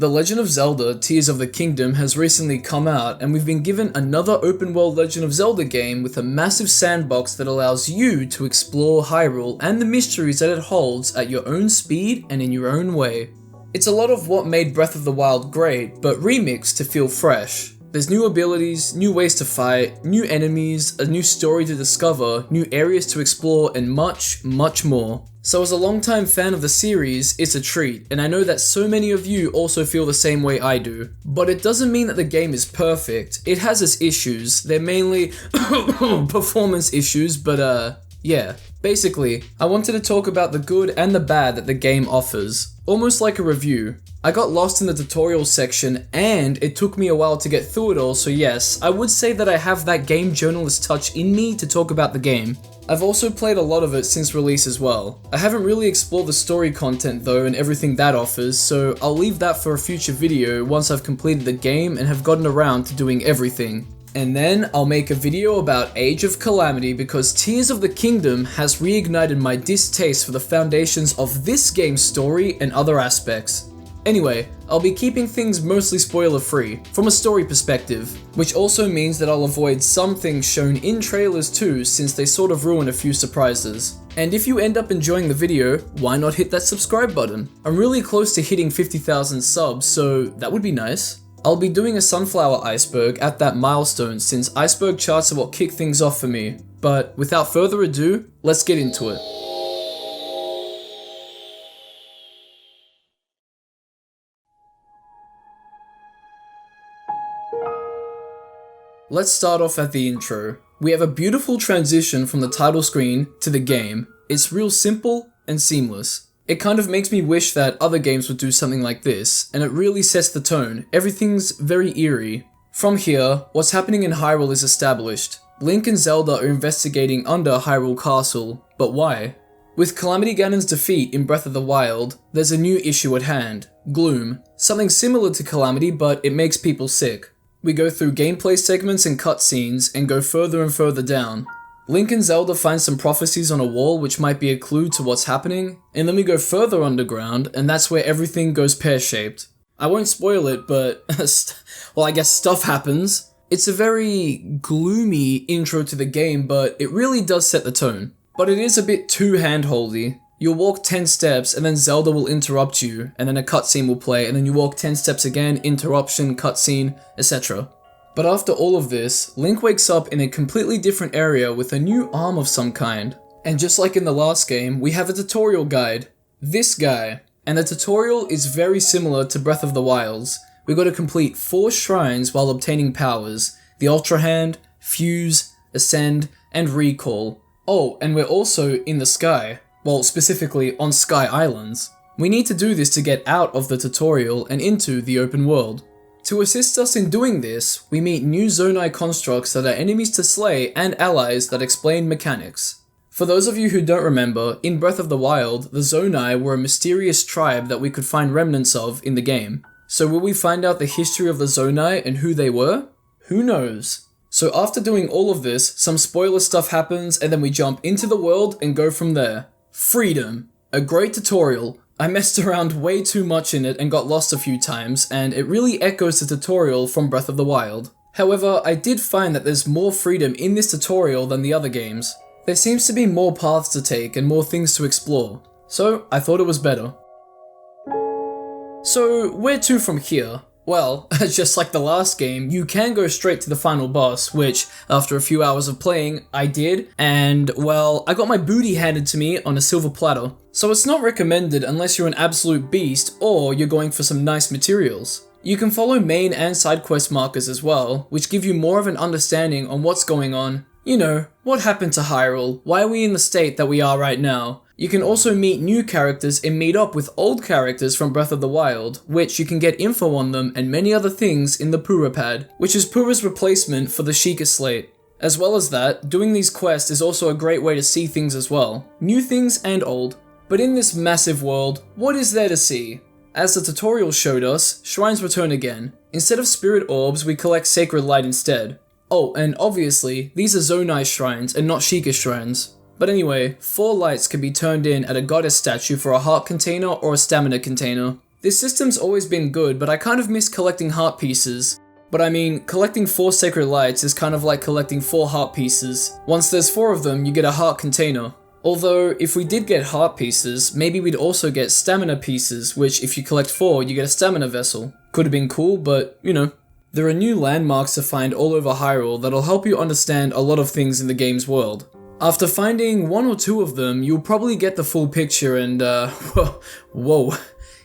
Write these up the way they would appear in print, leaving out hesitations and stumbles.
The Legend of Zelda Tears of the Kingdom has recently come out, and we've been given another open world Legend of Zelda game with a massive sandbox that allows you to explore Hyrule and the mysteries that it holds at your own speed and in your own way. It's a lot of what made Breath of the Wild great, but remixed to feel fresh. There's new abilities, new ways to fight, new enemies, a new story to discover, new areas to explore, and much, much more. So as a longtime fan of the series, it's a treat, and I know that so many of you also feel the same way I do. But it doesn't mean that the game is perfect. It has its issues. They're mainly performance issues, but yeah. Basically, I wanted to talk about the good and the bad that the game offers. Almost like a review. I got lost in the tutorial section and it took me a while to get through it all, so yes, I would say that I have that game journalist touch in me to talk about the game. I've also played a lot of it since release as well. I haven't really explored the story content though and everything that offers, so I'll leave that for a future video once I've completed the game and have gotten around to doing everything. And then I'll make a video about Age of Calamity because Tears of the Kingdom has reignited my distaste for the foundations of this game's story and other aspects. Anyway, I'll be keeping things mostly spoiler-free, from a story perspective, which also means that I'll avoid some things shown in trailers too, since they sort of ruin a few surprises. And if you end up enjoying the video, why not hit that subscribe button? I'm really close to hitting 50,000 subs, so that would be nice. I'll be doing a sunflower iceberg at that milestone since iceberg charts are what kick things off for me. But without further ado, let's get into it. Let's start off at the intro. We have a beautiful transition from the title screen to the game. It's real simple and seamless. It kind of makes me wish that other games would do something like this, and it really sets the tone. Everything's very eerie. From here, what's happening in Hyrule is established. Link and Zelda are investigating under Hyrule Castle, but why? With Calamity Ganon's defeat in Breath of the Wild, there's a new issue at hand, gloom. Something similar to Calamity, but it makes people sick. We go through gameplay segments and cutscenes and go further and further down. Link and Zelda find some prophecies on a wall which might be a clue to what's happening, and then we go further underground and that's where everything goes pear-shaped. I won't spoil it, but well, I guess stuff happens. It's a very gloomy intro to the game, but it really does set the tone. But it is a bit too hand-holdy. You'll walk 10 steps and then Zelda will interrupt you, and then a cutscene will play, and then you walk 10 steps again, interruption, cutscene, etc. But after all of this, Link wakes up in a completely different area with a new arm of some kind. And just like in the last game, we have a tutorial guide. This guy. And the tutorial is very similar to Breath of the Wild's. We got to complete 4 shrines while obtaining powers. The Ultra Hand, Fuse, Ascend, and Recall. Oh, and we're also in the sky. Well, specifically on Sky Islands. We need to do this to get out of the tutorial and into the open world. To assist us in doing this, we meet new Zonai constructs that are enemies to slay and allies that explain mechanics. For those of you who don't remember, in Breath of the Wild, the Zonai were a mysterious tribe that we could find remnants of in the game. So will we find out the history of the Zonai and who they were? Who knows? So after doing all of this, some spoiler stuff happens and then we jump into the world and go from there. Freedom. A great tutorial. I messed around way too much in it and got lost a few times, and it really echoes the tutorial from Breath of the Wild. However, I did find that there's more freedom in this tutorial than the other games. There seems to be more paths to take and more things to explore, so I thought it was better. So, where to from here? Well, just like the last game, you can go straight to the final boss, which, after a few hours of playing, I did, and, well, I got my booty handed to me on a silver platter. So it's not recommended unless you're an absolute beast or you're going for some nice materials. You can follow main and side quest markers as well, which give you more of an understanding on what's going on. You know, what happened to Hyrule? Why are we in the state that we are right now? You can also meet new characters and meet up with old characters from Breath of the Wild, which you can get info on them and many other things in the Pura Pad, which is Pura's replacement for the Sheikah Slate. As well as that, doing these quests is also a great way to see things as well. New things and old. But in this massive world, what is there to see? As the tutorial showed us, shrines return again. Instead of spirit orbs, we collect sacred light instead. Oh, and obviously, these are Zonai shrines and not Sheikah shrines. But anyway, 4 lights can be turned in at a goddess statue for a heart container or a stamina container. This system's always been good, but I kind of miss collecting heart pieces. But I mean, collecting 4 sacred lights is kind of like collecting 4 heart pieces. Once there's 4 of them, you get a heart container. Although, if we did get heart pieces, maybe we'd also get stamina pieces, which if you collect 4, you get a stamina vessel. Could have been cool, but, you know. There are new landmarks to find all over Hyrule that'll help you understand a lot of things in the game's world. After finding 1 or 2 of them, you'll probably get the full picture and, whoa.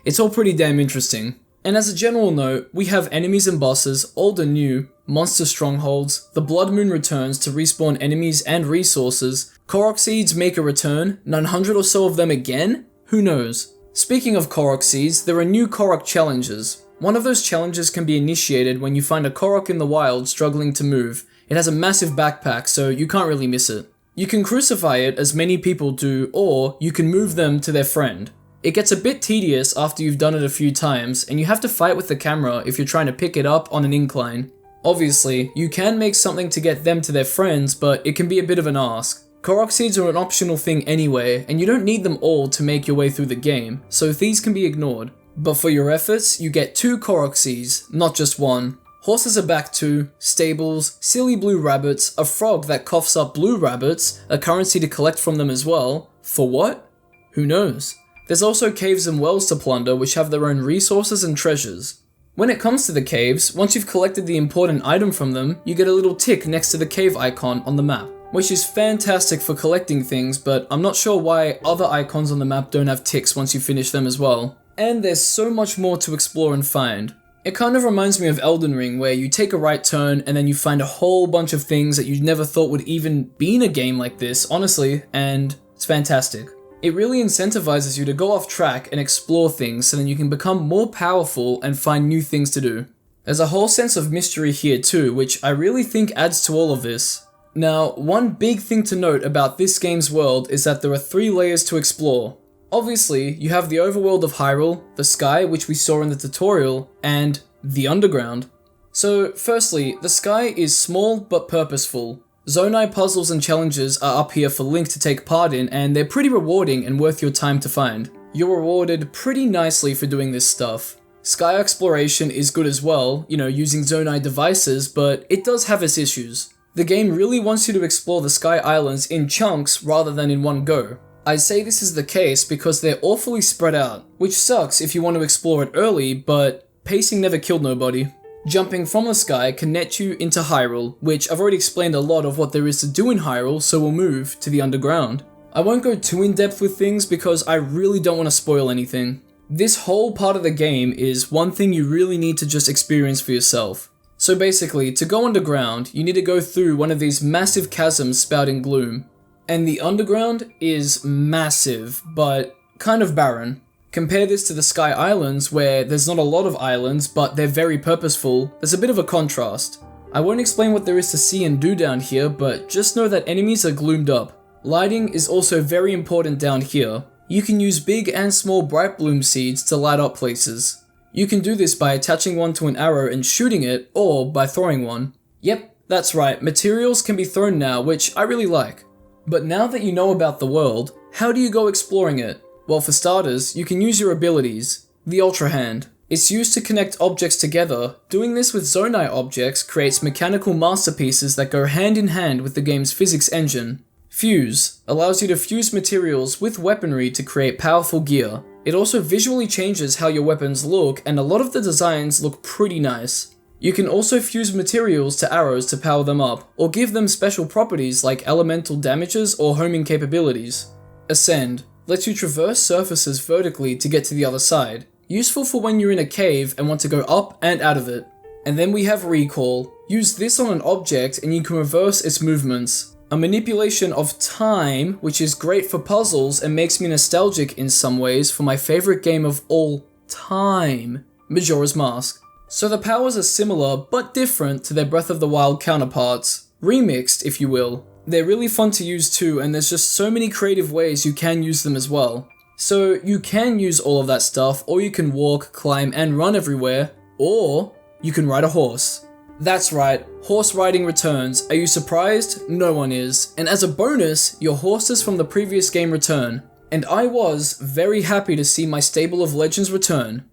It's all pretty damn interesting. And as a general note, we have enemies and bosses, old and new, monster strongholds, the Blood Moon returns to respawn enemies and resources, Korok Seeds make a return, 900 or so of them again? Who knows? Speaking of Korok Seeds, there are new Korok challenges. One of those challenges can be initiated when you find a Korok in the wild struggling to move. It has a massive backpack, so you can't really miss it. You can crucify it as many people do, or you can move them to their friend. It gets a bit tedious after you've done it a few times, and you have to fight with the camera if you're trying to pick it up on an incline. Obviously, you can make something to get them to their friends, but it can be a bit of an ask. Korok Seeds are an optional thing anyway, and you don't need them all to make your way through the game, so these can be ignored. But for your efforts, you get 2 Korok Seeds, not just 1. Horses are back too, stables, silly blue rabbits, a frog that coughs up blue rabbits, a currency to collect from them as well. For what? Who knows? There's also caves and wells to plunder which have their own resources and treasures. When it comes to the caves, once you've collected the important item from them, you get a little tick next to the cave icon on the map, which is fantastic for collecting things, but I'm not sure why other icons on the map don't have ticks once you finish them as well. And there's so much more to explore and find. It kind of reminds me of Elden Ring, where you take a right turn and then you find a whole bunch of things that you never thought would even be in a game like this, honestly, and it's fantastic. It really incentivizes you to go off track and explore things so then you can become more powerful and find new things to do. There's a whole sense of mystery here too, which I really think adds to all of this. Now, one big thing to note about this game's world is that there are 3 layers to explore. Obviously, you have the overworld of Hyrule, the sky, which we saw in the tutorial, and the underground. So, firstly, the sky is small but purposeful. Zonai puzzles and challenges are up here for Link to take part in, and they're pretty rewarding and worth your time to find. You're rewarded pretty nicely for doing this stuff. Sky exploration is good as well, using Zonai devices, but it does have its issues. The game really wants you to explore the Sky Islands in chunks rather than in one go. I say this is the case because they're awfully spread out, which sucks if you want to explore it early, but pacing never killed nobody. Jumping from the sky can net you into Hyrule, which I've already explained a lot of what there is to do in Hyrule, so we'll move to the underground. I won't go too in depth with things because I really don't want to spoil anything. This whole part of the game is one thing you really need to just experience for yourself. So basically, to go underground, you need to go through one of these massive chasms spouting gloom. And the underground is massive, but kind of barren. Compare this to the Sky Islands, where there's not a lot of islands, but they're very purposeful. There's a bit of a contrast. I won't explain what there is to see and do down here, but just know that enemies are gloomed up. Lighting is also very important down here. You can use big and small bright bloom seeds to light up places. You can do this by attaching one to an arrow and shooting it, or by throwing one. Yep, that's right, materials can be thrown now, which I really like. But now that you know about the world, how do you go exploring it? Well, for starters, you can use your abilities. The Ultra Hand. It's used to connect objects together. Doing this with Zonai objects creates mechanical masterpieces that go hand in hand with the game's physics engine. Fuse allows you to fuse materials with weaponry to create powerful gear. It also visually changes how your weapons look, and a lot of the designs look pretty nice. You can also fuse materials to arrows to power them up, or give them special properties like elemental damages or homing capabilities. Ascend lets you traverse surfaces vertically to get to the other side. Useful for when you're in a cave and want to go up and out of it. And then we have Recall. Use this on an object and you can reverse its movements. A manipulation of time, which is great for puzzles and makes me nostalgic in some ways for my favorite game of all time, Majora's Mask. So the powers are similar but different to their Breath of the Wild counterparts. Remixed, if you will. They're really fun to use too, and there's just so many creative ways you can use them as well. So you can use all of that stuff, or you can walk, climb, and run everywhere, or you can ride a horse. That's right, horse riding returns. Are you surprised? No one is. And as a bonus, your horses from the previous game return. And I was very happy to see my stable of legends return.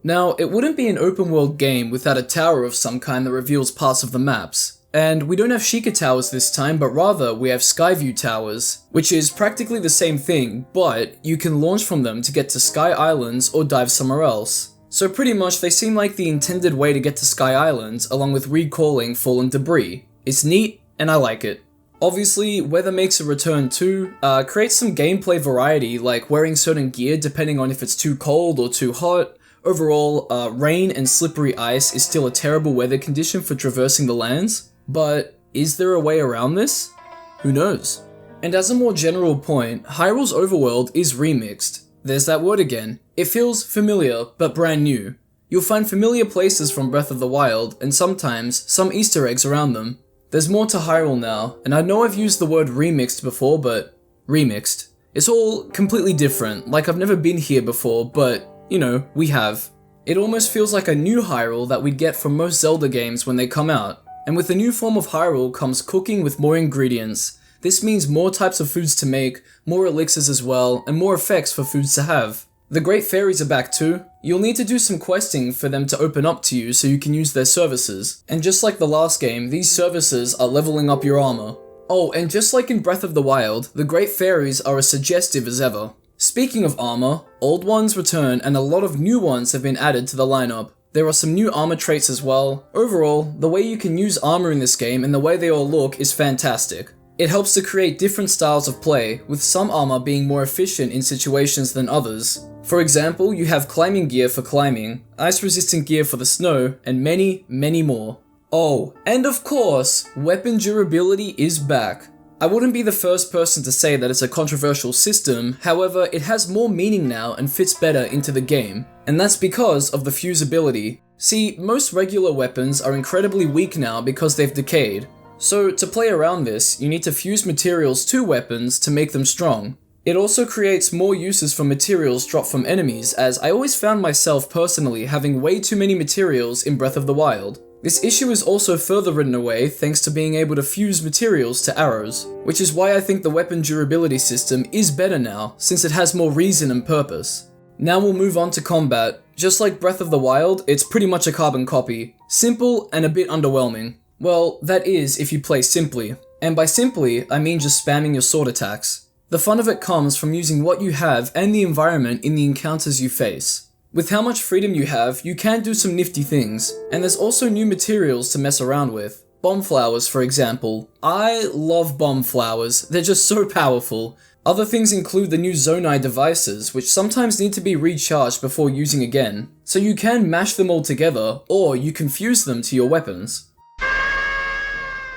Now, it wouldn't be an open world game without a tower of some kind that reveals parts of the maps. And we don't have Sheikah Towers this time, but rather we have Skyview Towers, which is practically the same thing, but you can launch from them to get to Sky Islands or dive somewhere else. So pretty much they seem like the intended way to get to Sky Islands, along with recalling fallen debris. It's neat, and I like it. Obviously, weather makes a return too, creates some gameplay variety, like wearing certain gear depending on if it's too cold or too hot. Overall, rain and slippery ice is still a terrible weather condition for traversing the lands, but is there a way around this? Who knows? And as a more general point, Hyrule's overworld is remixed. There's that word again. It feels familiar, but brand new. You'll find familiar places from Breath of the Wild, and sometimes some Easter eggs around them. There's more to Hyrule now, and I know I've used the word remixed before, but remixed. It's all completely different, like I've never been here before, but, you know, we have. It almost feels like a new Hyrule that we'd get from most Zelda games when they come out. And with the new form of Hyrule comes cooking with more ingredients. This means more types of foods to make, more elixirs as well, and more effects for foods to have. The Great Fairies are back too. You'll need to do some questing for them to open up to you so you can use their services. And just like the last game, these services are leveling up your armor. Oh, and just like in Breath of the Wild, the Great Fairies are as suggestive as ever. Speaking of armor, old ones return and a lot of new ones have been added to the lineup. There are some new armor traits as well. Overall, the way you can use armor in this game and the way they all look is fantastic. It helps to create different styles of play, with some armor being more efficient in situations than others. For example, you have climbing gear for climbing, ice-resistant gear for the snow, and many, many more. Oh, and of course, weapon durability is back. I wouldn't be the first person to say that it's a controversial system, however, it has more meaning now and fits better into the game. And that's because of the fuse ability. See, most regular weapons are incredibly weak now because they've decayed. So to play around this, you need to fuse materials to weapons to make them strong. It also creates more uses for materials dropped from enemies, as I always found myself personally having way too many materials in Breath of the Wild. This issue is also further ridden away thanks to being able to fuse materials to arrows, which is why I think the weapon durability system is better now, since it has more reason and purpose. Now we'll move on to combat. Just like Breath of the Wild, it's pretty much a carbon copy. Simple and a bit underwhelming. Well, that is if you play simply. And by simply, I mean just spamming your sword attacks. The fun of it comes from using what you have and the environment in the encounters you face. With how much freedom you have, you can do some nifty things, and there's also new materials to mess around with. Bomb flowers, for example. I love bomb flowers, they're just so powerful. Other things include the new Zonai devices, which sometimes need to be recharged before using again. So you can mash them all together, or you can fuse them to your weapons.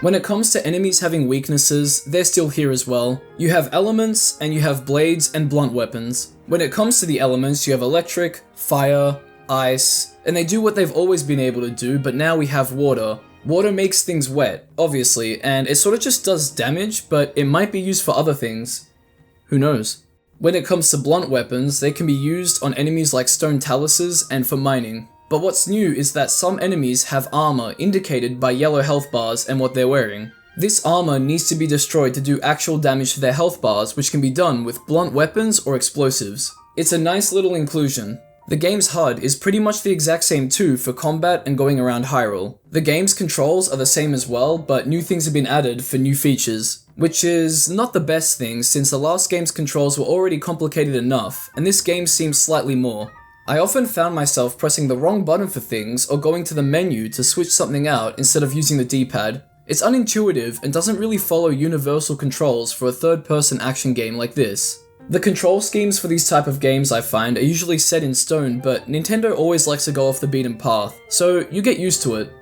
When it comes to enemies having weaknesses, they're still here as well. You have elements, and you have blades and blunt weapons. When it comes to the elements, you have electric, fire, ice, and they do what they've always been able to do, but now we have water. Water makes things wet, obviously, and it sort of just does damage, but it might be used for other things. Who knows? When it comes to blunt weapons, they can be used on enemies like stone taluses and for mining. But what's new is that some enemies have armor indicated by yellow health bars and what they're wearing. This armor needs to be destroyed to do actual damage to their health bars, which can be done with blunt weapons or explosives. It's a nice little inclusion. The game's HUD is pretty much the exact same too for combat and going around Hyrule. The game's controls are the same as well, but new things have been added for new features. Which is not the best thing since the last game's controls were already complicated enough, and this game seems slightly more. I often found myself pressing the wrong button for things or going to the menu to switch something out instead of using the D-pad. It's unintuitive and doesn't really follow universal controls for a third-person action game like this. The control schemes for these type of games I find are usually set in stone, but Nintendo always likes to go off the beaten path, so you get used to it.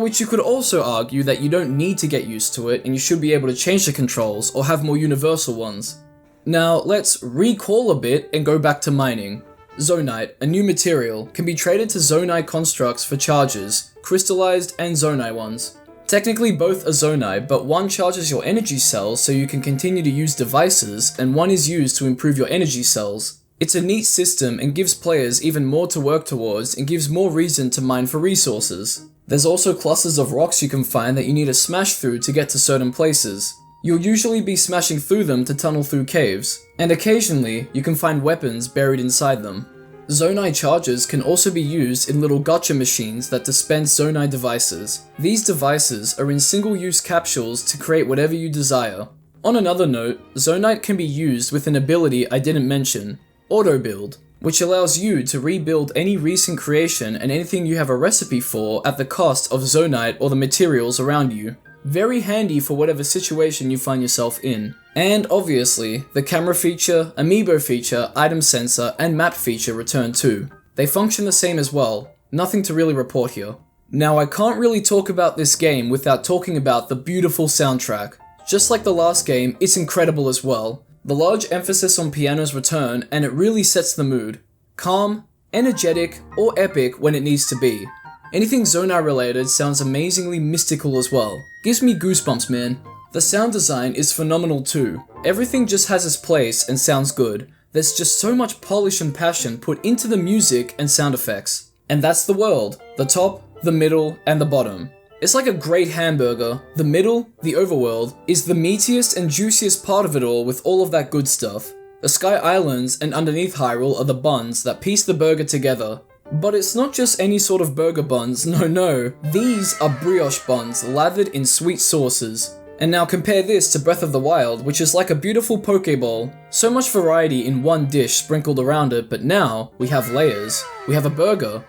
Which you could also argue that you don't need to get used to it and you should be able to change the controls or have more universal ones. Now let's recall a bit and go back to mining. Zonite, a new material, can be traded to Zonai constructs for charges, crystallized and Zonai ones. Technically both are Zonai, but one charges your energy cells so you can continue to use devices, and one is used to improve your energy cells. It's a neat system and gives players even more to work towards and gives more reason to mine for resources. There's also clusters of rocks you can find that you need to smash through to get to certain places. You'll usually be smashing through them to tunnel through caves, and occasionally you can find weapons buried inside them. Zonai chargers can also be used in little gotcha machines that dispense Zonai devices. These devices are in single-use capsules to create whatever you desire. On another note, Zonite can be used with an ability I didn't mention, Auto Build, which allows you to rebuild any recent creation and anything you have a recipe for at the cost of Zonite or the materials around you. Very handy for whatever situation you find yourself in. And obviously, the camera feature, amiibo feature, item sensor, and map feature return too. They function the same as well, nothing to really report here. Now I can't really talk about this game without talking about the beautiful soundtrack. Just like the last game, it's incredible as well. The large emphasis on pianos return and it really sets the mood. Calm, energetic, or epic when it needs to be. Anything Zonai related sounds amazingly mystical as well. Gives me goosebumps, man. The sound design is phenomenal too. Everything just has its place and sounds good. There's just so much polish and passion put into the music and sound effects. And that's the world. The top, the middle, and the bottom. It's like a great hamburger. The middle, the overworld, is the meatiest and juiciest part of it all with all of that good stuff. The Sky Islands and underneath Hyrule are the buns that piece the burger together. But it's not just any sort of burger buns, no. These are brioche buns lathered in sweet sauces. And now compare this to Breath of the Wild, which is like a beautiful Pokeball. So much variety in one dish sprinkled around it, but now we have layers. We have a burger.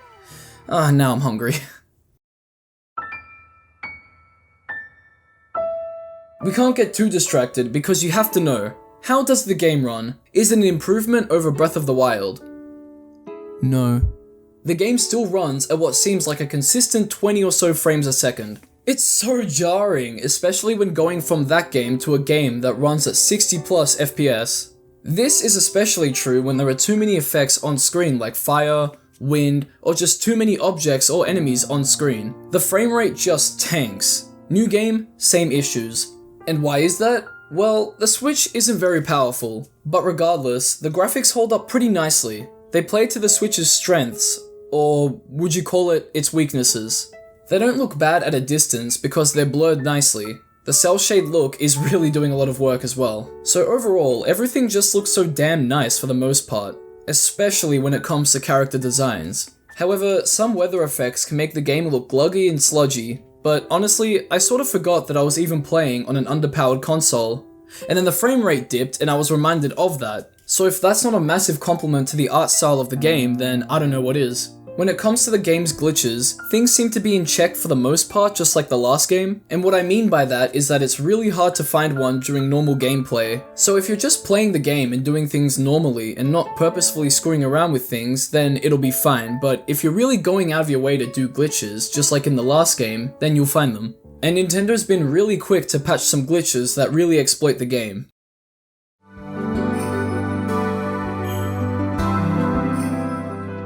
Now I'm hungry. We can't get too distracted because you have to know, how does the game run? Is it an improvement over Breath of the Wild? No. The game still runs at what seems like a consistent 20 or so frames a second. It's so jarring, especially when going from that game to a game that runs at 60 plus FPS. This is especially true when there are too many effects on screen like fire, wind, or just too many objects or enemies on screen. The frame rate just tanks. New game, same issues. And why is that? Well, the Switch isn't very powerful, but regardless, the graphics hold up pretty nicely. They play to the Switch's strengths, or would you call it its weaknesses? They don't look bad at a distance because they're blurred nicely. The cell shade look is really doing a lot of work as well. So overall, everything just looks so damn nice for the most part, especially when it comes to character designs. However, some weather effects can make the game look gluggy and sludgy, but honestly, I sort of forgot that I was even playing on an underpowered console. And then the frame rate dipped and I was reminded of that. So if that's not a massive compliment to the art style of the game, then I don't know what is. When it comes to the game's glitches, things seem to be in check for the most part, just like the last game, and what I mean by that is that it's really hard to find one during normal gameplay. So if you're just playing the game and doing things normally and not purposefully screwing around with things, then it'll be fine, but if you're really going out of your way to do glitches, just like in the last game, then you'll find them. And Nintendo's been really quick to patch some glitches that really exploit the game.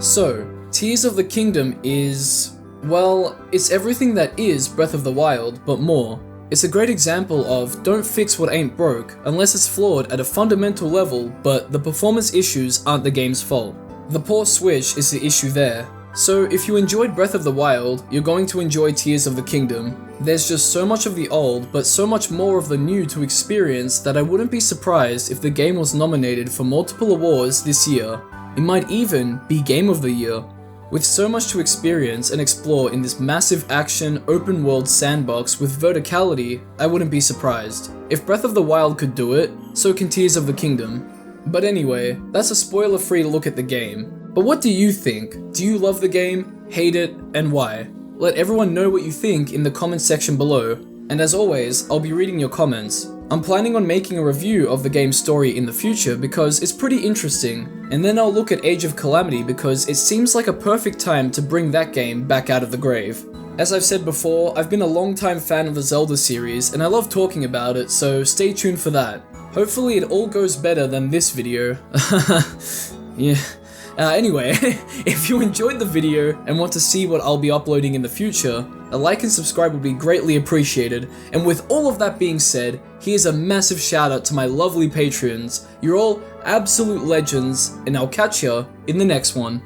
So, Tears of the Kingdom is, well, it's everything that is Breath of the Wild, but more. It's a great example of don't fix what ain't broke unless it's flawed at a fundamental level, but the performance issues aren't the game's fault. The poor Switch is the issue there. So if you enjoyed Breath of the Wild, you're going to enjoy Tears of the Kingdom. There's just so much of the old, but so much more of the new to experience that I wouldn't be surprised if the game was nominated for multiple awards this year. It might even be Game of the Year. With so much to experience and explore in this massive action, open world sandbox with verticality, I wouldn't be surprised. If Breath of the Wild could do it, so can Tears of the Kingdom. But anyway, that's a spoiler-free look at the game. But what do you think? Do you love the game, hate it, and why? Let everyone know what you think in the comment section below. And as always, I'll be reading your comments. I'm planning on making a review of the game's story in the future because it's pretty interesting, and then I'll look at Age of Calamity because it seems like a perfect time to bring that game back out of the grave. As I've said before, I've been a long-time fan of the Zelda series and I love talking about it, so stay tuned for that. Hopefully it all goes better than this video. Yeah. Anyway, if you enjoyed the video and want to see what I'll be uploading in the future, a like and subscribe would be greatly appreciated. And with all of that being said, here's a massive shout out to my lovely Patreons. You're all absolute legends, and I'll catch ya in the next one.